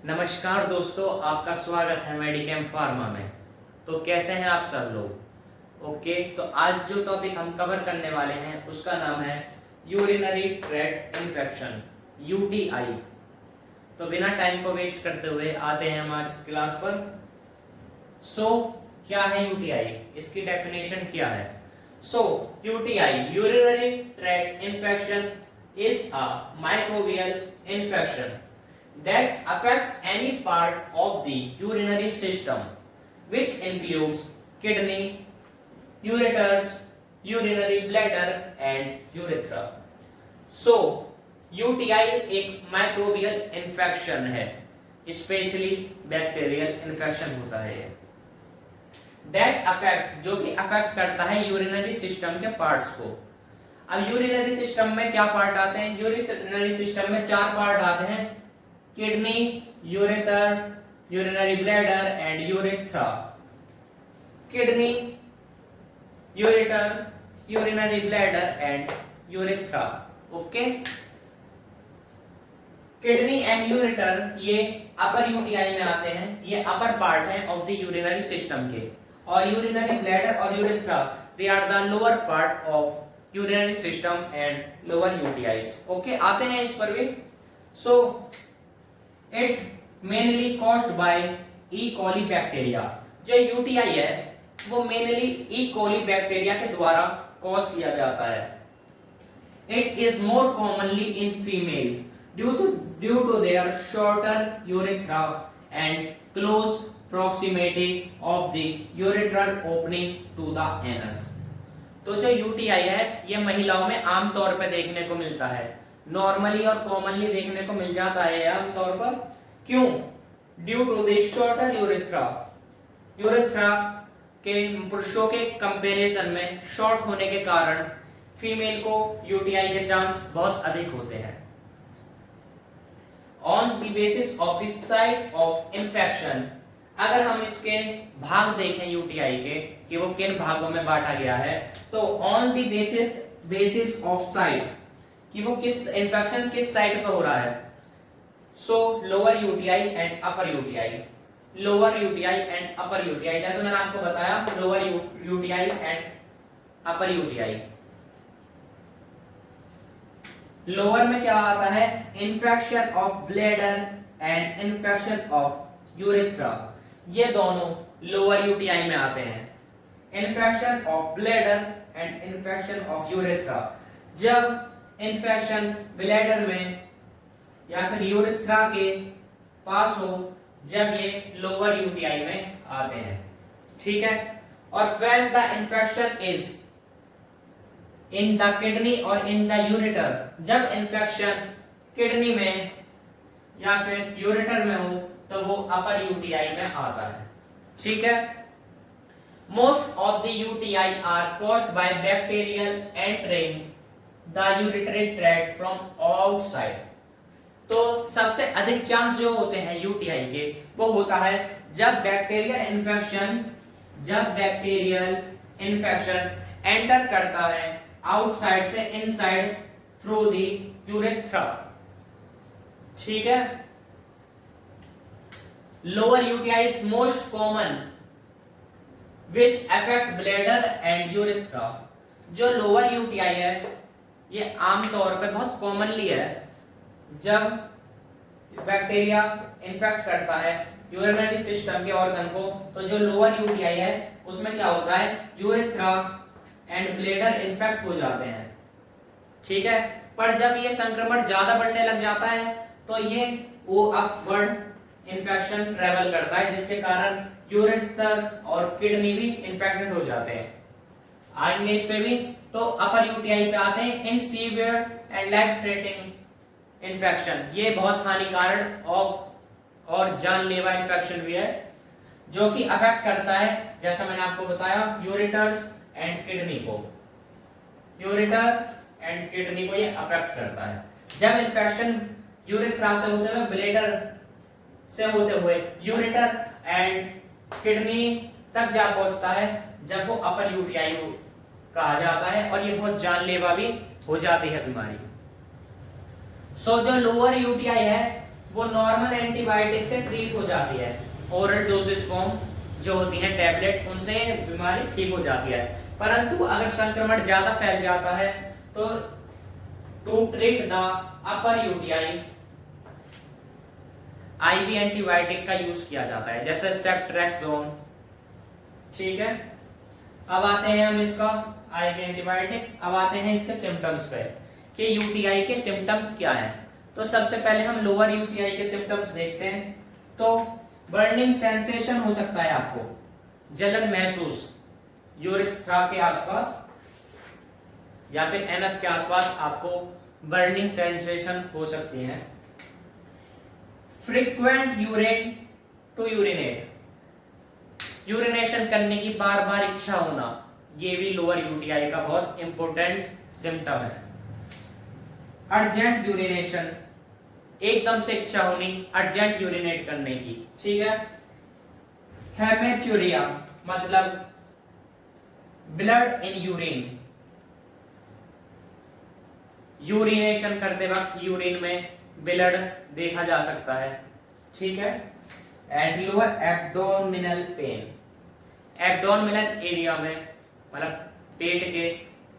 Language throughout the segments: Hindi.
नमस्कार दोस्तों, आपका स्वागत है मेडिकेम फार्मा में। तो कैसे हैं आप सब लोग? ओके, तो आज जो टॉपिक हम कवर करने वाले हैं उसका नाम है यूरिनरी ट्रैक्ट इन्फेक्शन, यूटीआई। तो बिना टाइम को वेस्ट करते हुए आते हैं हम आज क्लास पर। क्या है यूटीआई? इसकी डेफिनेशन क्या है? UTI, urinary tract infection, is a microbial infection that affect any part of the urinary system, which includes kidney, ureters, urinary bladder and urethra. UTI एक माइक्रोबियल इन्फेक्शन है, स्पेशली बैक्टीरियल इन्फेक्शन होता है। That affect, जो कि अफेक्ट करता है यूरिनरी सिस्टम के पार्ट्स को। अब यूरिनरी सिस्टम में क्या पार्ट आते हैं? यूरिनरी सिस्टम में 4 पार्ट आते हैं: kidney, ureter, urinary bladder and urethra. Kidney, ureter, urinary bladder and urethra. Okay, kidney and ureter ये अपर यूटीआई में आते हैं, ये अपर पार्ट है ऑफ द यूरिनरी सिस्टम के। और यूरिनरी ब्लैडर और urethra they are the lower part of urinary system and lower UTIs. Okay, आते हैं इस पर भी। It mainly caused by E coli bacteria. जो यूटीआई है वो मेनली ई कॉली बैक्टीरिया के द्वारा कॉज किया जाता है। It is more commonly in female due to their shorter urethra and close proximity of the urethral opening to the anus. तो जो यूटीआई है ये महिलाओं में आमतौर पर देखने को मिलता है, नॉर्मली और कॉमनली देखने को मिल जाता है आमतौर पर। क्यों? Due to the shorter urethra. Urethra के पुरुषों के कंपैरिजन में शॉर्ट होने के कारण फीमेल को यूटीआई के चांस बहुत अधिक होते हैं। On the basis of the site of infection, अगर हम इसके भाग देखें यूटीआई के कि वो किन भागों में बांटा गया है, तो on the basis of site कि वो किस इंफेक्शन किस साइट पर हो रहा है। Lower UTI and upper UTI, lower UTI and upper UTI, जैसे मैंने आपको बताया lower UTI and upper UTI. Lower में क्या आता है? Infection of bladder and infection of urethra, ये दोनों लोअर यूटीआई में आते हैं। Infection of bladder and infection of urethra, जब इन्फेक्शन ब्लैडर में या फिर यूरेथ्रा के पास हो, जब ये लोअर यूटीआई में आते हैं। ठीक है। और when the infection is in the kidney और इन द यूरेटर, जब इन्फेक्शन किडनी में या फिर यूरेटर में हो तो वो अपर यूटीआई में आता है। ठीक है। Most of the UTI are caused by bacterial entering the urinary tract from outside. तो सबसे अधिक चांस जो होते हैं यूटीआई के वो होता है जब बैक्टीरियल इन्फेक्शन एंटर करता है आउटसाइड से इनसाइड थ्रू द यूरेथ्रा। ठीक है। Lower UTI is most common which affect bladder and urethra. जो लोअर यूटीआई है ये आमतौर पर बहुत कॉमनली है जब बैक्टीरिया इन्फेक्ट करता है यूरिनरी सिस्टम के ऑर्गन को। तो जो लोअर यूटीआई है उसमें क्या होता है? यूरेथ्रा एंड ब्लैडर इन्फेक्ट हो जाते हैं। ठीक है। पर जब ये संक्रमण ज्यादा बढ़ने लग जाता है तो ये वो अपवर्ड इन्फेक्शन ट्रेवल करता है, जिसके कारण यूरेटर और किडनी भी इन्फेक्टेड हो जाते हैं। आएंगे इस पे भी। तो अपर यूटीआई पे आते हैं in severe and life threatening infection, ये बहुत हानिकारक और जानलेवा इन्फेक्शन भी है जो कि अफेक्ट करता है, जैसा मैंने आपको बताया, यूरेटर्स एंड किडनी को। यूरेटर एंड किडनी को ये अफेक्ट करता है। जब इन्फेक्शन यूरेथ्रा से होते हुए ब्लैडर से होते हुए यूरेटर एंड किडनी तक जा पहुंचता है, जब वो अपर यूटीआई कहा जाता है और ये बहुत जानलेवा भी हो जाती है बीमारी। जो लोअर यूटीआई है वो नॉर्मल एंटीबायोटिक से ट्रीट हो जाती है। ओरल डोजेस फॉर्म जो होती है टैबलेट, उनसे बीमारी ठीक हो जाती है। परंतु अगर संक्रमण ज्यादा फैल जाता है तो to treat the upper UTI IV antibiotic का यूज किया जाता है, जैसे सेफ्ट्रेक्सोन। ठीक है, अब आते हैं हम इसका आईवी एंटीबायोटिक। अब आते हैं इसके सिम्टम्स पे कि यूटीआई के सिम्टम्स क्या हैं। तो सबसे पहले हम लोअर यूटीआई के सिम्टम्स देखते हैं। तो बर्निंग सेंसेशन हो सकता है आपको, जलन महसूस यूरेथ्रा के आसपास या फिर एनस के आसपास आपको बर्निंग सेंसेशन हो सकती है। Frequent urine to urinate, urination करने की बार बार इच्छा होना, ये भी लोअर यूटीआई का बहुत इंपॉर्टेंट सिम्टम है। अर्जेंट यूरिनेशन, एकदम से इच्छा होनी अर्जेंट यूरिनेट करने की। ठीक है। हेमेचुरिया मतलब ब्लड इन यूरिन, यूरिनेशन करते वक्त यूरिन में ब्लड देखा जा सकता है। ठीक है। And lower abdominal pain, abdominal area में मतलब पेट के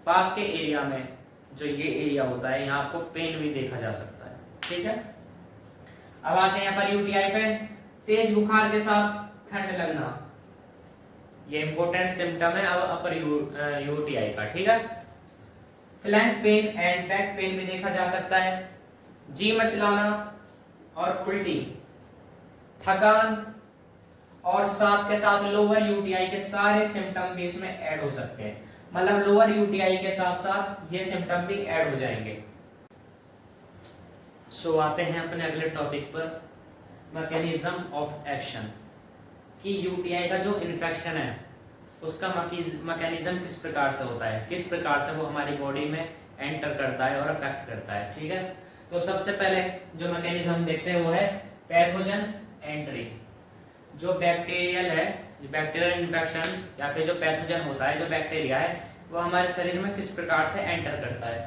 पास के एरिया में जो ये एरिया होता है, यहाँ आपको पेन भी देखा जा सकता है। ठीक है। अब आते हैं अपर यूटीआई पे। तेज बुखार के साथ ठंड लगना, ये इंपॉर्टेंट सिम्टम है अब अपर यूटीआई का। ठीक है। Flank pain and back pain भी देखा जा सकता है। जी मचलाना और उल्टी, थकान और साथ के साथ लोअर यूटीआई के सारे सिम्टम भी इसमें ऐड हो सकते हैं। मतलब लोअर यूटीआई के साथ साथ ये सिम्टम भी ऐड हो जाएंगे। सो आते हैं अपने अगले टॉपिक पर, मैकेनिज्म ऑफ एक्शन, कि यूटीआई का जो इन्फेक्शन है उसका मैकेनिज्म किस प्रकार से होता है, किस प्रकार से वो हमारी बॉडी में एंटर करता है और अफेक्ट करता है। ठीक है। तो सबसे पहले जो मैकेनिज्म देखते हैं वो है पैथोजन एंट्री। जो बैक्टीरियल है, बैक्टीरियल इन्फेक्शन या फिर जो पैथोजन होता है, जो बैक्टीरिया है, वो हमारे शरीर में किस प्रकार से एंटर करता है।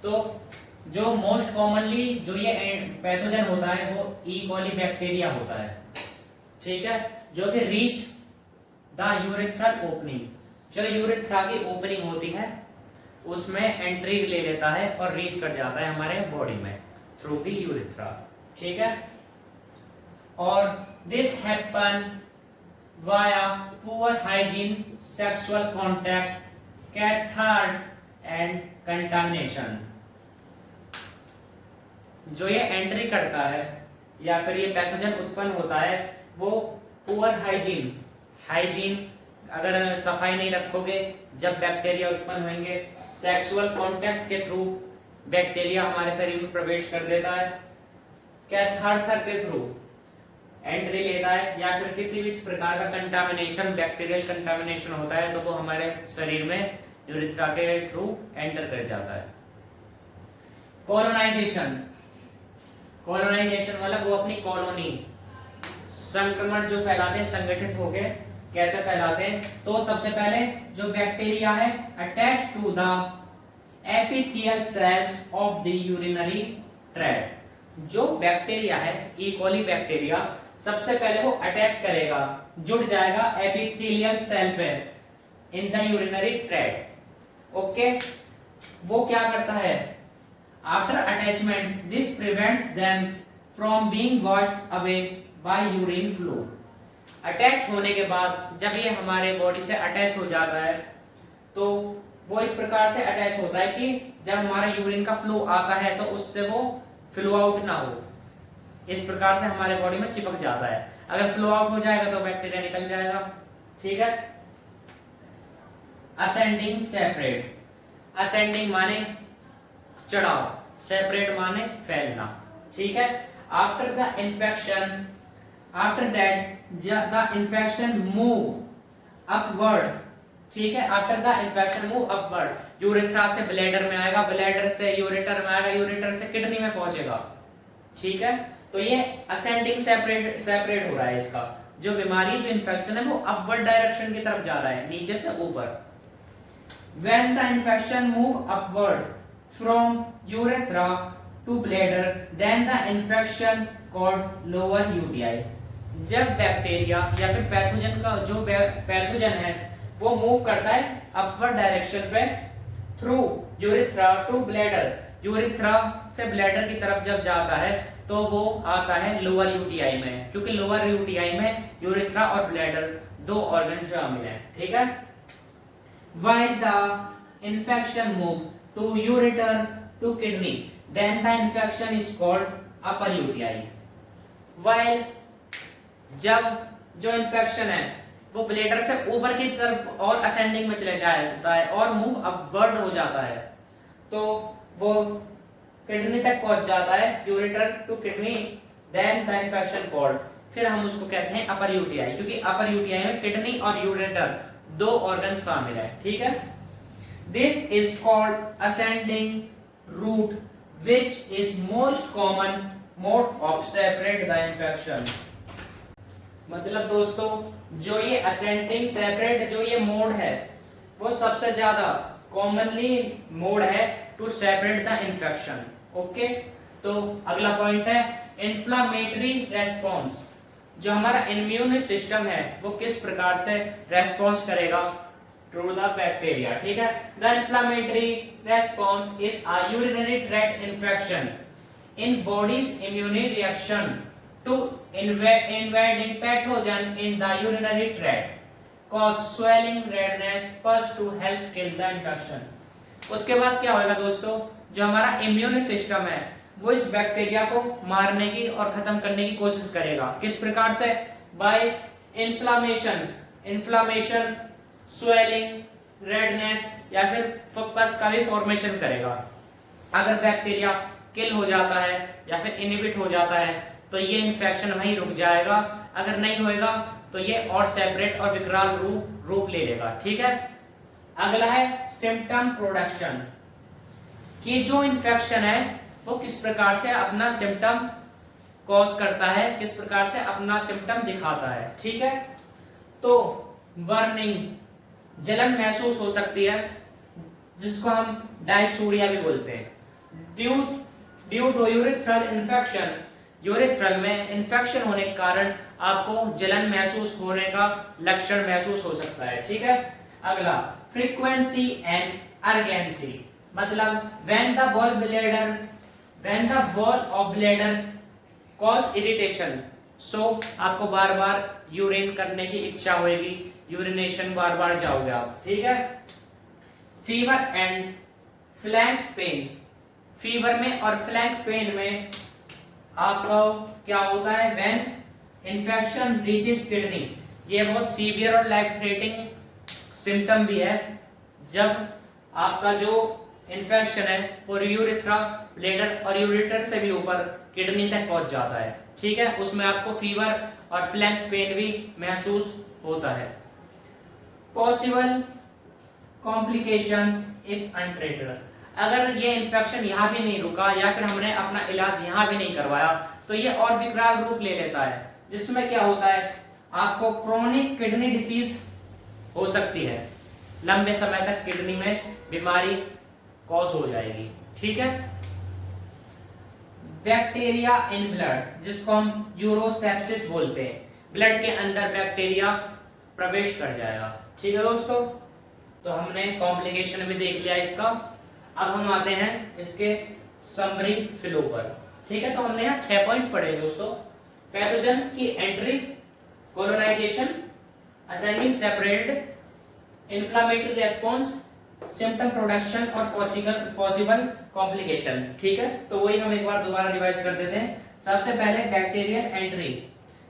तो जो मोस्ट कॉमनली जो ये पैथोजन होता है वो ई कॉली बैक्टीरिया होता है। ठीक है। जो कि रीच द यूरेथ्रल ओपनिंग, जो यूरेथ्रा की ओपनिंग होती है उसमें एंट्री ले लेता है और रीच कर जाता है हमारे बॉडी में थ्रू द यूरेथ्रा। ठीक है। और this happen via poor hygiene, sexual contact, catheter and contamination. जो ये एंट्री करता है या फिर ये पैथोजन उत्पन्न होता है वो पुअर हाइजीन, हाइजीन अगर सफाई नहीं रखोगे जब बैक्टीरिया उत्पन्न होंगे, सेक्सुअल कांटेक्ट के थ्रू बैक्टीरिया हमारे शरीर में प्रवेश कर देता है, कैथार्थ के थ्रू एंट्री लेता है, या फिर किसी भी प्रकार का कंटामिनेशन, बैक्टीरियल कंटामिनेशन होता है तो वो हमारे शरीर में यूरेथ्रा के थ्रू एंटर कर जाता है। कॉलोनाइजेशन, कॉलोनाइजेशन मतलब वो अपनी कॉलोनी, संक्रमण जो फैलाते हैं संगठित होके कैसे फैलाते हैं। तो सबसे पहले जो बैक्टीरिया है attach to the epithelial cells of the urinary tract. जो बैक्टीरिया है ई कॉली बैक्टीरिया सबसे पहले वो अटैच करेगा, जुड़ जाएगा एपिथेलियल सेल पे in the urinary tract. Okay. वो क्या करता है, after attachment this prevents them from being washed away by urine flow. Attach होने के बाद जब ये हमारे बॉडी से अटैच हो जाता है तो वो इस प्रकार से अटैच होता है कि जब हमारा यूरिन का फ्लो आता है तो उससे वो फ्लो आउट ना हो, इस प्रकार से हमारे बॉडी में चिपक जाता है। अगर फ्लो आउट हो जाएगा तो बैक्टीरिया निकल जाएगा। ठीक है। असेंडिंग सेपरेट, असेंडिंग माने चढ़ाव, सेपरेट माने फैलना। ठीक है। After the infection, after that the infection move upward। ठीक है। After the infection move upward, urethra से ब्लैडर में आएगा, ब्लैडर से यूरेटर में आएगा, यूरेटर से किडनी में पहुंचेगा। ठीक है। तो ये असेंडिंग सेपरेट हो रहा है इसका, जो बीमारी जो इन्फेक्शन है वो अपवर्ड डायरेक्शन की तरफ जा रहा है, नीचे से ऊपर। when the infection move upward from urethra to bladder then the infection called lower UTI. जब बैक्टीरिया या फिर पैथोजन का जो पैथोजन है वो मूव करता है अपवर्ड डायरेक्शन पे through urethra to bladder, urethra से ब्लैडर की तरफ जब जाता है तो वो आता है लोअर यूटीआई में, क्योंकि लोअर यूटीआई में यूरेथ्रा और ब्लैडर दो ऑर्गन शामिल हैं, ठीक है। While the infection move to ureter to kidney, then the infection is called upper UTI. While जब जो इन्फेक्शन है वो ब्लैडर से ऊपर की तरफ और असेंडिंग में चले जाता है और मूव अपवर्ड हो जाता है तो वो किडनी तक पहुंच जाता है, ureter to kidney, then the infection called, फिर हम उसको कहते हैं अपर यूटीआई, क्योंकि अपर यूटीआई में किडनी और यूरेटर दो ऑर्गन शामिल है, ठीक है। This is called ascending route which is most common mode of separate the infection. मतलब दोस्तों जो ये असेंडिंग सेपरेट जो ये मोड है वो सबसे ज्यादा कॉमनली मोड है to separate the infection. Okay, तो अगला पॉइंट है इन्फ्लामेटरी रेस्पॉन्स। जो हमारा इम्यून सिस्टम है वो किस प्रकार से रेस्पॉन्स करेगा टू द बैक्टीरिया, ठीक है। The inflammatory response is a urinary tract infection in bodies immune reaction to invading pathogen in the urinary tract cause swelling, redness, pus to help kill the infection। उसके बाद क्या होगा दोस्तों, जो हमारा इम्यून सिस्टम है वो इस बैक्टीरिया को मारने की और खत्म करने की कोशिश करेगा, किस प्रकार से, बाय इन्फ्लामेशन, स्वेलिंग, रेडनेस या फिर पस का भी फॉर्मेशन करेगा। अगर बैक्टीरिया किल हो जाता है या फिर इनहिबिट हो जाता है तो ये इन्फेक्शन वहीं रुक जाएगा, अगर नहीं होएगा तो ये और सेपरेट और विकराल रूप ले लेगा, ठीक है। अगला है सिम्टम प्रोडक्शन, कि जो इन्फेक्शन है वो किस प्रकार से अपना सिम्टम कॉज करता है, किस प्रकार से अपना सिम्टम दिखाता है, ठीक है। तो बर्निंग, जलन महसूस हो सकती है जिसको हम डायसूरिया भी बोलते हैं। Due to urethral infection, urethral में इन्फेक्शन होने के कारण आपको जलन महसूस होने का लक्षण महसूस हो सकता है, ठीक है। अगला फ्रीक्वेंसी एंड अर्जेंसी, मतलब when the wall of bladder cause irritation, so आपको बार बार यूरिन करने की इच्छा होगी, यूरिनेशन बार बार जाओगे आप, ठीक है। Fever and flank pain, fever में और फ्लैंक पेन में आपको क्या होता है, व्हेन इन्फेक्शन रीचेस किडनी, ये बहुत सीवियर और लाइफ थ्रेटनिंग सिम्टम भी है जब आपका जो इन्फेक्शन है वो यूरेथ्रा, ब्लैडर और यूरेटर से भी ऊपर किडनी तक पहुंच जाता है, ठीक है। उसमें आपको फीवर और फ्लैंक पेन भी महसूस होता है। पॉसिबल कॉम्प्लिकेशंस इफ अनट्रीटेड, अगर ये इन्फेक्शन यहाँ भी नहीं रुका या फिर हमने अपना इलाज यहाँ भी नहीं करवाया तो ये और विकराल रूप ले लेता है, जिसमें क्या होता है, आपको क्रोनिक किडनी डिसीज हो सकती है, लंबे समय तक किडनी में बीमारी कॉज हो जाएगी, ठीक है। बैक्टीरिया इन ब्लड, जिसको हम यूरोसेप्सिस बोलते हैं, ब्लड के अंदर बैक्टीरिया प्रवेश कर जाएगा, ठीक है दोस्तों। तो हमने कॉम्प्लिकेशन भी देख लिया इसका, अब हम आते हैं इसके समरी फ्लो पर, ठीक है। तो हमने यहाँ 6 पॉइंट पढ़े दोस्तों, पैथोजन की entry, colonization, ascending separate, inflammatory response, symptom production और पॉसिबल कॉम्प्लिकेशन, ठीक है। तो वही हम एक बार दोबारा रिवाइज कर देते हैं। सबसे पहले बैक्टीरियल एंट्री,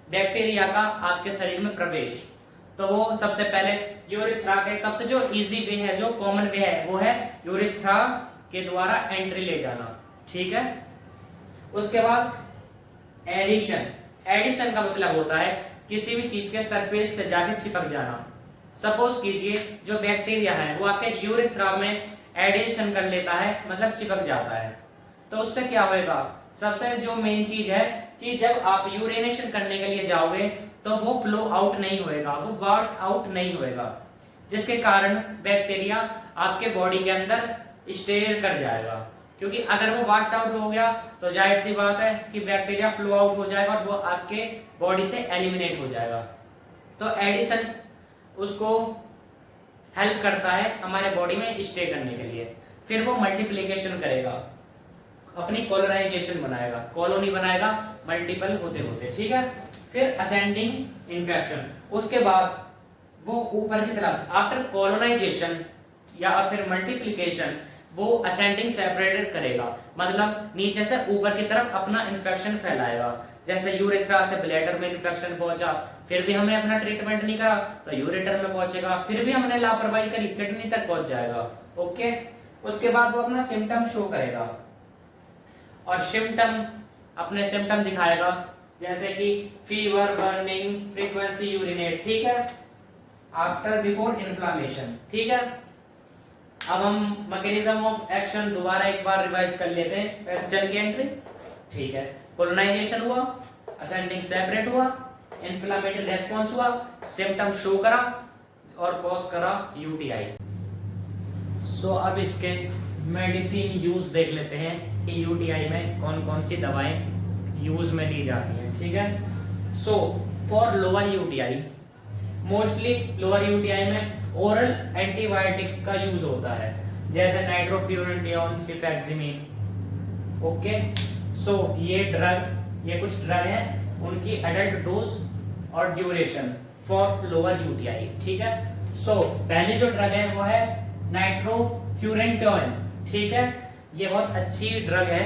बैक्टीरिया का आपके शरीर में प्रवेश, तो वो सबसे पहले यूरेथ्रा के, सबसे जो इजी वे है, जो कॉमन वे है वो है यूरेथ्रा के द्वारा एंट्री ले जाना, ठीक है। उसके बाद एडिशन, एडिशन का मतलब होता है किसी भी चीज के सरफेस से जाके चिपक जाना। सपोज कीजिए जो बैक्टीरिया है वो आपके यूरेथ्रा में एडिशन कर लेता है, मतलब चिपक जाता है, तो उससे क्या होएगा, सबसे जो मेन चीज है कि जब आप यूरिनेशन करने के लिए जाओगे तो वो फ्लो आउट नहीं होएगा, वो वॉश आउट नहीं होएगा, जिसके कारण बैक्टीरिया आपके बॉडी के अंदर स्टे कर जाएगा, क्योंकि अगर वो वाश आउट हो गया तो जाहिर सी बात है कि बैक्टीरिया फ्लो आउट हो जाएगा और वो आपके बॉडी से एलिमिनेट हो जाएगा। तो एडिशन उसको हेल्प करता है हमारे बॉडी में स्टे करने के लिए। फिर वो मल्टीप्लिकेशन करेगा, अपनी कॉलोनाइजेशन बनाएगा, कॉलोनी बनाएगा मल्टीपल होते होते, ठीक है। फिर असेंडिंग इन्फेक्शन, उसके बाद वो ऊपर की तरफ आफ्टर कॉलोनाइजेशन या फिर मल्टीप्लिकेशन वो असेंडिंग सेपरेटेड करेगा, मतलब नीचे से ऊपर की तरफ अपना इन्फेक्शन फैलाएगा। जैसे यूरेथ्रा से ब्लैडर में इन्फेक्शन पहुंचा, फिर भी हमने अपना ट्रीटमेंट नहीं करा तो यूरेटर में पहुंचेगा, फिर भी हमने लापरवाही करी किडनी तक पहुंच जाएगा। ओके, उसके बाद वो अपना सिम्टम शो करेगा और सिम्टम अपने सिम्टम दिखाएगा, जैसे कि फीवर, बर्निंग, फ्रीक्वेंसी यूरिनेट, ठीक है, आफ्टर बिफोर इन्फ्लामेशन, ठीक है। अब हम मैकेनिज्म ऑफ एक्शन दोबारा एक बार रिवाइज कर लेते हैं क्वेश्चन की एंट्री, ठीक है। कोलोनाइजेशन हुआ, असेंडिंग सेपरेट हुआ, इन्फ्लेमेटरी रेस्पॉन्स हुआ, सिम्टम शो करा और कॉज करा यूटीआई। सो अब इसके मेडिसिन यूज देख लेते हैं कि यूटीआई में कौन कौन सी दवाएं यूज में ली जाती हैं, ठीक है। So for lower UTI, mostly lower UTI में ओरल एंटीबायोटिक्स का यूज होता है, जैसे नाइट्रोफ्यूरेंटियोन, सिफेक्सिमिन। ओके, सो ये कुछ ड्रग हैं, उनकी एडल्ट डोज और ड्यूरेशन फॉर लोअर यूटीआई, ठीक है। सो पहली जो ड्रग है वो है नाइट्रोफ्यूरेंटियोन, ठीक है। ये बहुत अच्छी ड्रग है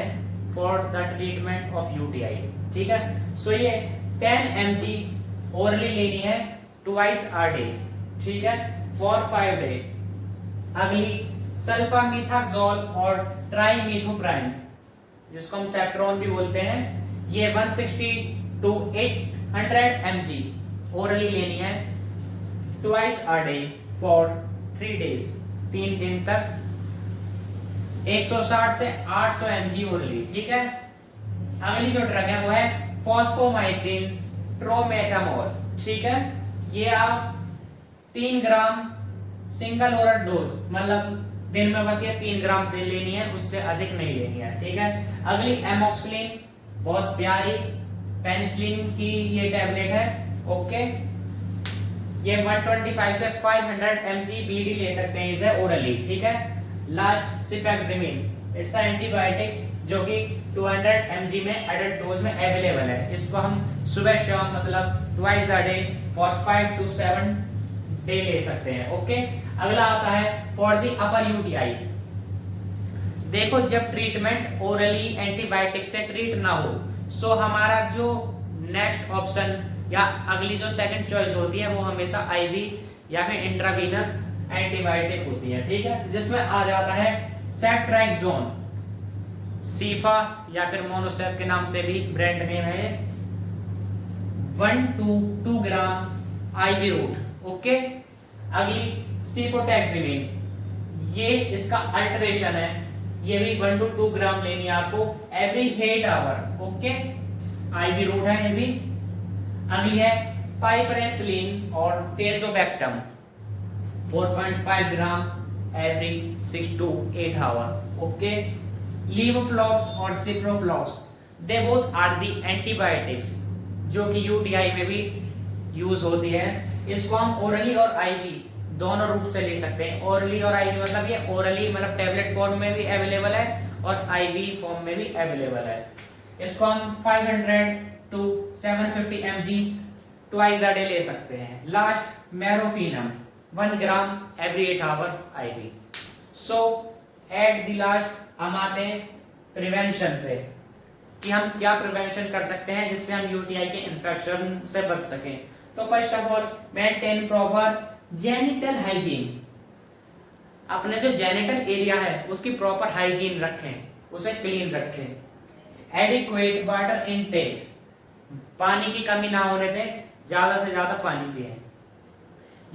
for the treatment of UTI, ठीक है। सो ये 10 mg ओरली लेनी है ट्वाइस आ डे, ठीक है, फॉर 5 डे। अगली सल्फामीथाजोल और ट्राइमीथोप्राइन, जिसको हम सेफ्ट्रॉन भी बोलते हैं, ये 160 to 800 mg ओरली लेनी है twice a day for 3 days, 3 दिन तक, 160 से 800 mg ओरली, ठीक है। अगली जो ड्रग है वो है फॉस्फोमाइसिन ट्रोमेटामोल, ठीक है। ये आप 3 ग्राम सिंगल ओरल डोज, मतलब दिन में बस ये 3 ग्राम तेल लेनी है, उससे अधिक नहीं लेनी है, ठीक है। अगली एमोक्सिलिन, बहुत प्यारी पेनिसिलिन की ये टैबलेट है, ओके। ये 125 से 500 mg बीडी ले सकते हैं इसे ओरली, ठीक है। लास्ट सिफेक्सिमिन, इट्स एंटीबायोटिक जो कि 200 mg में एडल्ट डोज में अवेलेबल है। इसको हम सुबह शाम मतलब twice a day for 5 to 7 day ले सकते हैं, ओके। अगला आता है फॉर द अपर यूटीआई। देखो, जब ट्रीटमेंट ओरली एंटीबायोटिक से ट्रीट ना हो, सो हमारा जो नेक्स्ट ऑप्शन या अगली जो सेकंड चॉइस होती है वो हमेशा आईवी या फिर इंट्रावीनस एंटीबायोटिक होती है, ठीक है, जिसमें आ जाता है सेफ्ट्रैक्सोन, सीफा या फिर मोनोसेफ के नाम से भी ब्रांड नेम है, 1 to 2 gram IV route, okay. अगली सिफोटैक्सिमिन, ये इसका अल्टरेशन है, ये भी 1 to 2 ग्राम लेनी है आपको every 8 hour, okay. IV route है ये भी। अगली है पाइपरेसिलिन और tazobactam, 4.5 gram every 6 to 8 hour, okay. Levoflox और ciproflox, they both are the antibiotics जो कि यूटीआई में भी यूज होती है। इसको हम ओरली और आईवी दोनों रूट से ले सकते हैं। ओरली और आईवी मतलब ये ओरली मतलब टैबलेट फॉर्म में भी अवेलेबल है और आईवी फॉर्म में भी अवेलेबल है। इसको हम 500 to 750 mg twice a day ले सकते हैं। Last meropenem, 1 gram every 8 hour IV. So at the last हम आते हैं प्रिवेंशन पे कि हम क्या प्रिवेंशन कर सकते हैं जिससे हम यूटीआई के इन्फेक्शन से बच सकें। तो first of all maintain proper genital hygiene, अपने जो जेनिटल एरिया है उसकी प्रॉपर हाइजीन रखें, उसे क्लीन रखें। एडिक्वेट वाटर इनटेक, पानी की कमी ना होने दें, ज्यादा से ज्यादा पानी पिएं।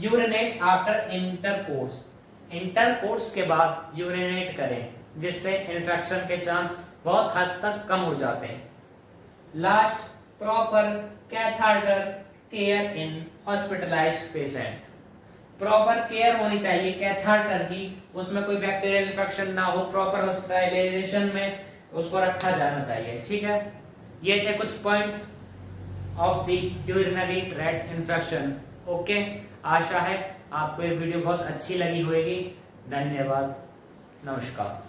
यूरिनेट आफ्टर इंटरकोर्स, इंटरकोर्स के बाद यूरिनेट करें, जिससे इन्फेक्शन के चांस बहुत हद तक कम हो जाते हैं। लास्ट प्रॉपर कैथेटर केयर इन हॉस्पिटलाइज्ड पेशेंट, प्रॉपर केयर होनी चाहिए कैथेटर की, उसमें कोई बैक्टीरियल इन्फेक्शन ना हो, प्रॉपर हॉस्पिटलाइजेशन में उसको रखा जाना चाहिए। ठीक है, ये थे कुछ point of the urinary tract infection. Okay, आशा है आपको ये वीडियो बहुत अच्छी लगी होगी। धन्यवाद, नमस्कार।